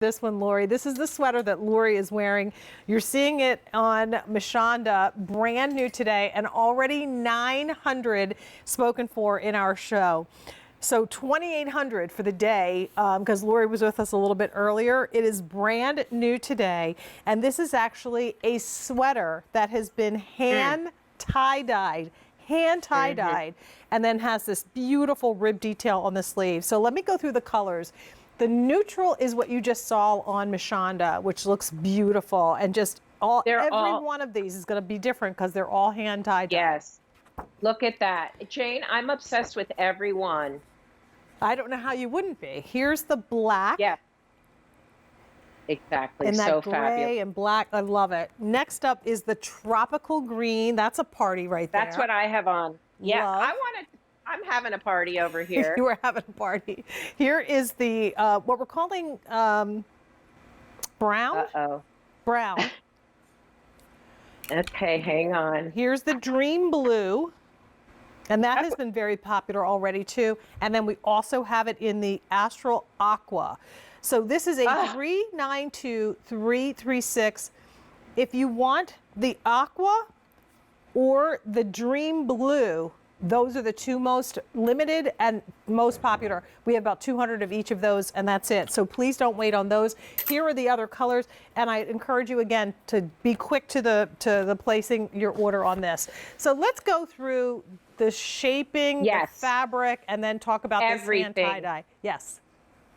This one, Lori. This is the sweater that Lori is wearing. You're seeing it on Mashonda, brand new today, and already 900 spoken for in our show. So 2,800 for the day, because Lori was with us a little bit earlier. It is brand new today, and this is actually a sweater that has been hand tie-dyed, and then has this beautiful rib detail on the sleeve. So let me go through the colors. The neutral is what you just saw on Mashonda, which looks beautiful, and just every one of these is going to be different because they're all hand tied. Yes, look at that, Jane. I'm obsessed with every one. I don't know how you wouldn't be. Here's the black. Yeah, exactly. And that so gray fabulous. and black. I love it. Next up is the tropical green. That's a party right there. That's what I have on. Yeah, Love. I'm having a party over here. You were having a party. Here is the what we're calling brown. Uh-oh. Brown. Okay, hang on. Here's the dream blue. And that has been very popular already too. And then we also have it in the astral aqua. So this is a 392-336. If you want the aqua or the dream blue, those are the two most limited and most popular. We have about 200 of each of those, and that's it. So please don't wait on those. Here are the other colors, and I encourage you again to be quick to the placing your order on this. So let's go through the shaping, the fabric, and then talk about this hand tie-dye. Yes.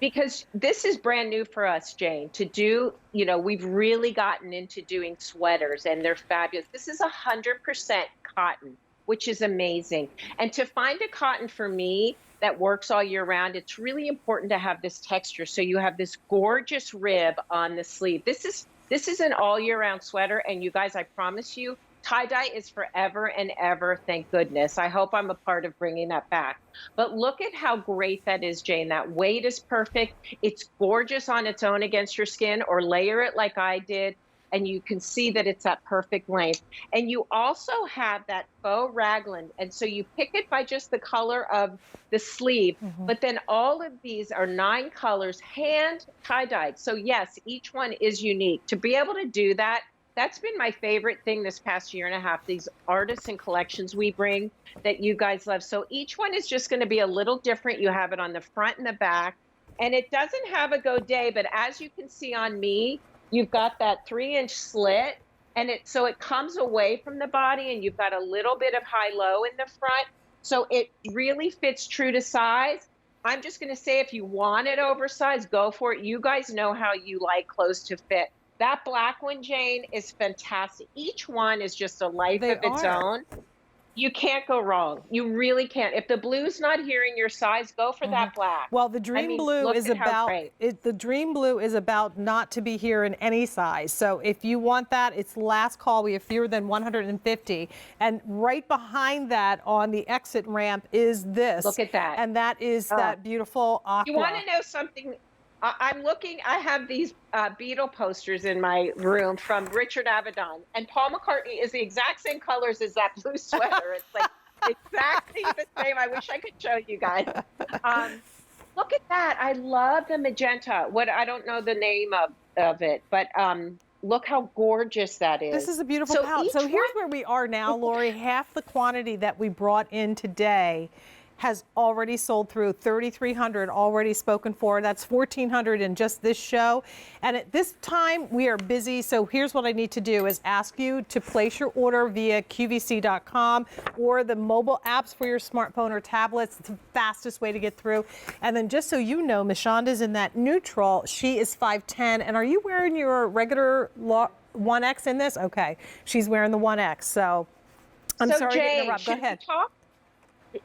Because this is brand new for us, Jane, to do, you know, we've really gotten into doing sweaters, and they're fabulous. This is 100% cotton, which is amazing. And to find a cotton for me that works all year round, it's really important to have this texture. So you have this gorgeous rib on the sleeve. This is an all year round sweater. And you guys, I promise you, tie-dye is forever and ever, thank goodness. I hope I'm a part of bringing that back. But look at how great that is, Jane. That weight is perfect. It's gorgeous on its own against your skin, or layer it like I did, and you can see that it's that perfect length. And you also have that faux raglan, and so you pick it by just the color of the sleeve, but then all of these are 9 colors, hand tie-dyed. So yes, each one is unique. To be able to do that, that's been my favorite thing this past year and a half, these artists and collections we bring that you guys love. So each one is just going to be a little different. You have it on the front and the back, and it doesn't have a godet, but as you can see on me, you've got that 3-inch slit, and so it comes away from the body, and you've got a little bit of high-low in the front. So it really fits true to size. I'm just going to say, if you want it oversized, go for it. You guys know how you like clothes to fit. That black one, Jane, is fantastic. Each one is just a life of its own. You can't go wrong. You really can't. If the blue's not here in your size, go for that black. Well, the dream blue is about the dream blue is about not to be here in any size. So if you want that, it's last call. We have fewer than 150. And right behind that on the exit ramp is this. Look at that. And that is that beautiful aqua. You want to know something? I'm looking, I have these Beatle posters in my room from Richard Avedon, and Paul McCartney is the exact same colors as that blue sweater. It's like exactly the same. I wish I could show you guys. Look at that. I love the magenta. I don't know the name of it, but look how gorgeous that is. This is a beautiful palette. So here's where we are now, Lori. Half the quantity that we brought in today has already sold through. 3,300 already spoken for. That's 1,400 in just this show. And at this time, we are busy. So here's what I need to do is ask you to place your order via QVC.com or the mobile apps for your smartphone or tablets. It's the fastest way to get through. And then just so you know, Mashonda's in that neutral. She is 5'10". And are you wearing your regular 1X in this? Okay. She's wearing the 1X. So I'm sorry to interrupt. Go ahead.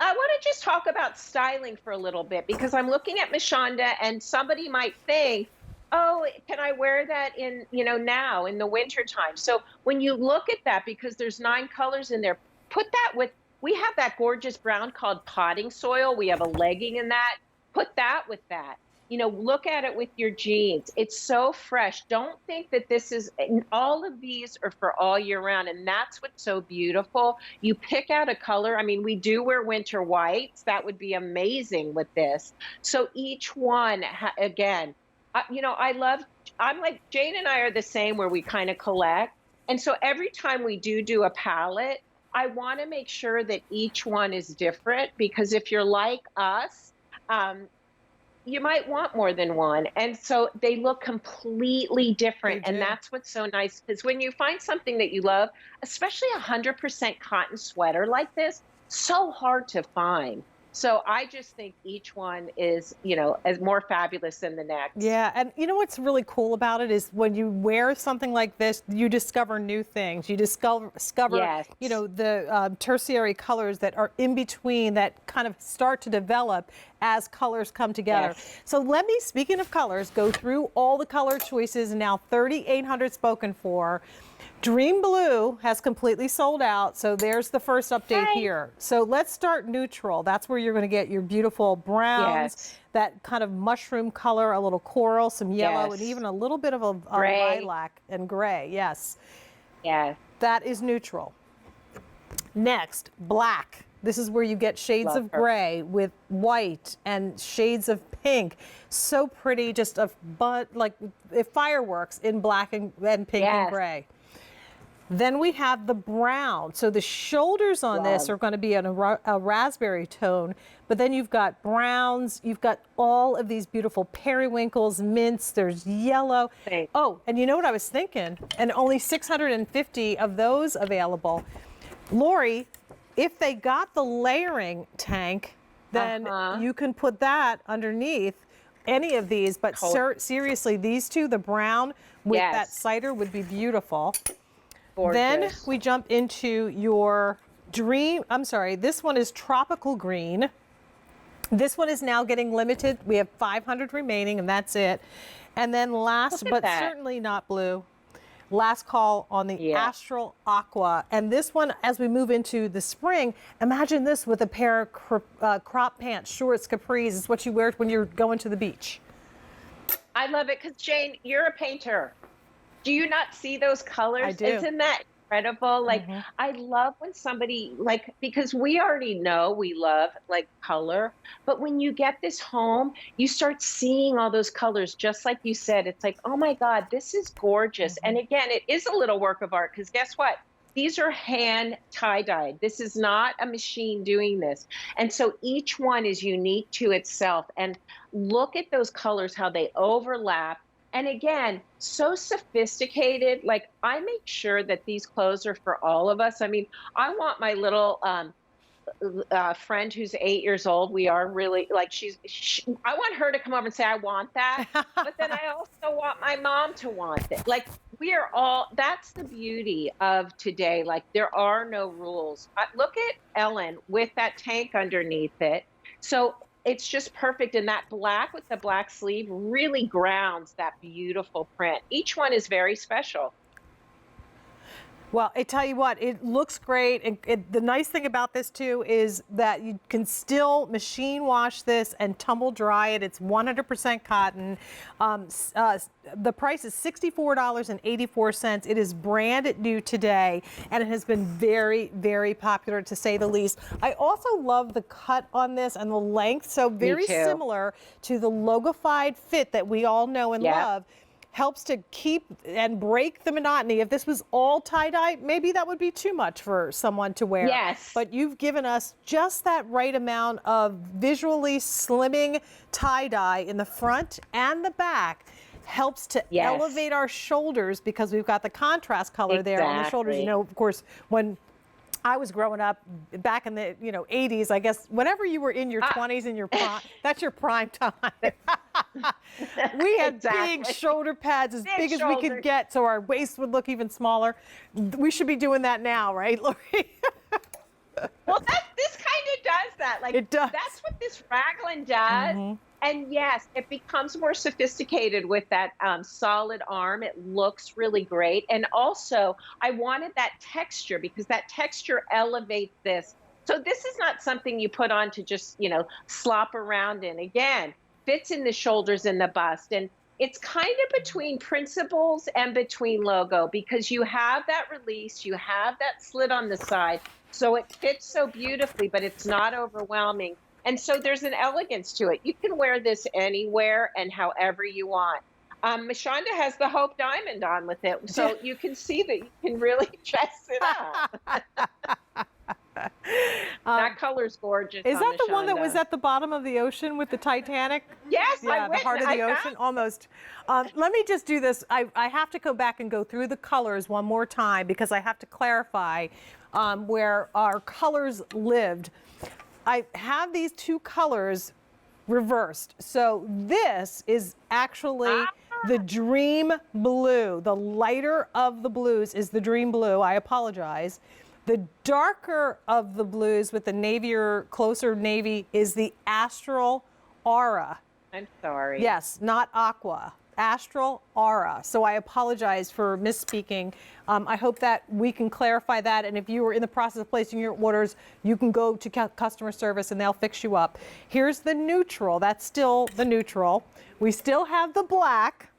I want to just talk about styling for a little bit, because I'm looking at Mashonda, and somebody might think, oh, can I wear that in, now in the winter time? So when you look at that, because there's 9 colors in there, put that with, we have that gorgeous brown called potting soil. We have a legging in that. Put that with that. Look at it with your jeans. It's so fresh. Don't think that this is, all of these are for all year round. And that's what's so beautiful. You pick out a color. I mean, we do wear winter whites. That would be amazing with this. So each one, again, I'm like, Jane and I are the same where we kind of collect. And so every time we do a palette, I want to make sure that each one is different because if you're like us, um, you might want more than one. And so they look completely They different. And do. that's what's so nice because when you find something that you love, especially 100% cotton sweater like this, so hard to find. So I just think each one is, as more fabulous than the next. Yeah, and you know what's really cool about it is when you wear something like this, you discover new things. You discover, Yes. the tertiary colors that are in between that kind of start to develop as colors come together. Yes. So let me, speaking of colors, go through all the color choices. Now 3,800 spoken for. Dream Blue has completely sold out, so there's the first update Hi. here. So let's start neutral. That's where you're going to get your beautiful browns, Yes. that kind of mushroom color, a little coral, some yellow, and Yes. even a little bit of a Gray. lilac and gray. Yes, Yes. that is neutral. Next, black. This is where you get shades Love of her. gray with white and shades of pink. So pretty, just like fireworks in black and pink and Yes. gray. Then we have the brown. So the shoulders on this Love. are going to be in a raspberry tone, but then you've got browns, you've got all of these beautiful periwinkles, mints, there's yellow. Thanks. Oh, and you know what I was thinking? And only 650 of those available. Lori, if they got the layering tank, then you can put that underneath any of these, but seriously, these two, the brown with that Yes. cider would be beautiful. Gorgeous. Then we jump into your this one is tropical green. This one is now getting limited. We have 500 remaining and that's it. And then last but certainly not blue, last call on the Astral Aqua. And this one, as we move into the spring, imagine this with a pair of crop pants, shorts, capris. It's what you wear when you're going to the beach. I love it because Jane, you're a painter. Do you not see those colors? I do. Isn't that incredible? Like, I love when somebody, because we already know we love color, but when you get this home, you start seeing all those colors, just like you said. It's like, oh my God, this is gorgeous. And again, it is a little work of art because guess what? These are hand tie-dyed. This is not a machine doing this. And so each one is unique to itself. And look at those colors, how they overlap. And again, so sophisticated. Like, I make sure that these clothes are for all of us. I mean, I want my little friend who's 8 years old. We are really I want her to come over and say, I want that. But then I also want my mom to want it. Like, we are all, that's the beauty of today. Like, there are no rules. Look at Ellen with that tank underneath it. So it's just perfect. And that black with the black sleeve really grounds that beautiful print. Each one is very special. Well, I tell you what, it looks great. And the nice thing about this too is that you can still machine wash this and tumble dry it. It's 100% cotton. The price is $64.84. It is brand new today, and it has been very, very popular to say the least. I also love the cut on this and the length, so very similar to the logofied fit that we all know and love. Helps to keep and break the monotony. If this was all tie-dye, maybe that would be too much for someone to wear. Yes. But you've given us just that right amount of visually slimming tie-dye in the front and the back. Helps to elevate our shoulders because we've got the contrast color there on the shoulders. You know, of course, when I was growing up back in the 80s, I guess, whenever you were in your 20s and your prime, that's your prime time. We had big shoulder pads as big as we could get, so our waist would look even smaller. We should be doing that now, right, Lori? Well, this kind of does that. Like, it does. That's what this raglan does. And yes, it becomes more sophisticated with that solid arm. It looks really great. And also, I wanted that texture because that texture elevates this. So this is not something you put on to just, slop around in. Again, fits in the shoulders and the bust. And it's kind of between principles and between logo because you have that release, you have that slit on the side. So it fits so beautifully, but it's not overwhelming. And so there's an elegance to it. You can wear this anywhere and however you want. Mashonda has the Hope Diamond on with it, so you can see that you can really dress it up. That color's gorgeous. Is that the one that Mashonda. was at the bottom of the ocean with the Titanic? Yes, Yeah, the heart of the ocean, almost. Let me just do this. I have to go back and go through the colors one more time because I have to clarify where our colors lived. I have these two colors reversed. So this is actually the dream blue. The lighter of the blues is the dream blue. I apologize. The darker of the blues with the navy or closer navy is the astral aura. I'm sorry. Yes, not aqua. Astral aura. So I apologize for misspeaking. I hope that we can clarify that. And if you are in the process of placing your orders, you can go to customer service and they'll fix you up. Here's the neutral. That's still the neutral. We still have the black.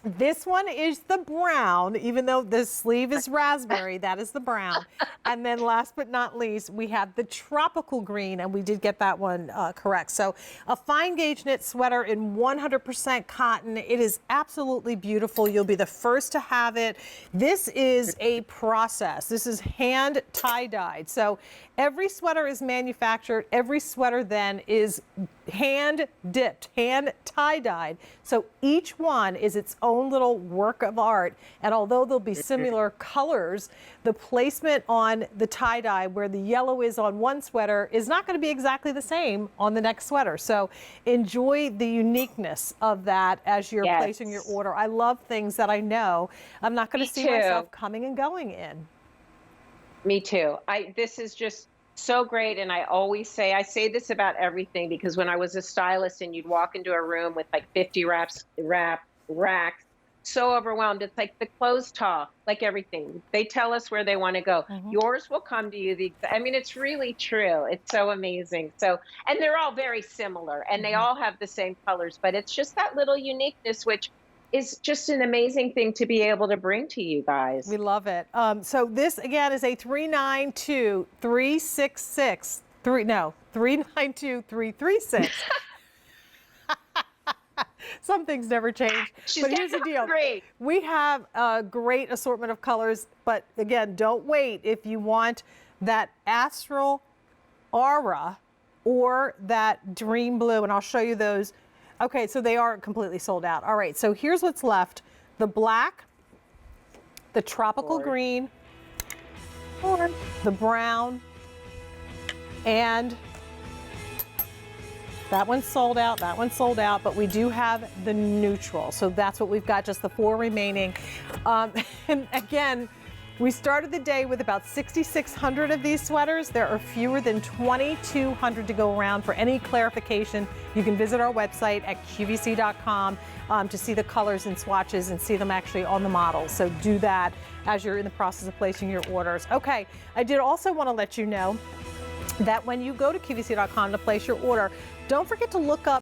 This one is the brown, even though the sleeve is raspberry, that is the brown. And then last but not least, we have the tropical green, and we did get that one correct. So a fine gauge knit sweater in 100% cotton. It is absolutely beautiful. You'll be the first to have it. This is a process. This is hand tie-dyed. So every sweater is manufactured. Every sweater then is hand dipped, hand tie-dyed. So each one is its own little work of art. And although there'll be similar colors, the placement on the tie-dye where the yellow is on one sweater is not going to be exactly the same on the next sweater. So enjoy the uniqueness of that as you're placing your order. I love things that I know I'm not going to see myself coming and going in. Me too. This is just so great. And I say this about everything because when I was a stylist and you'd walk into a room with like 50 racks, so overwhelmed. It's like the clothes talk, like everything. They tell us where they want to go. Yours will come to you. I mean, it's really true. It's so amazing. So, and they're all very similar and they all have the same colors, but it's just that little uniqueness, which is just an amazing thing to be able to bring to you guys. We love it. So this again is a 392-366. 392-336. Some things never change. But here's the deal. We have a great assortment of colors, but again, don't wait. If you want that astral aura or that dream blue, and I'll show you those. Okay, so they are completely sold out. All right, so here's what's left. The black, the tropical green, the brown, and that one's sold out, that one's sold out, but we do have the neutral. So that's what we've got, just the 4 remaining. And again, we started the day with about 6,600 of these sweaters. There are fewer than 2,200 to go around. For any clarification, you can visit our website at QVC.com to see the colors and swatches and see them actually on the models. So do that as you're in the process of placing your orders. Okay, I did also want to let you know that when you go to QVC.com to place your order, don't forget to look up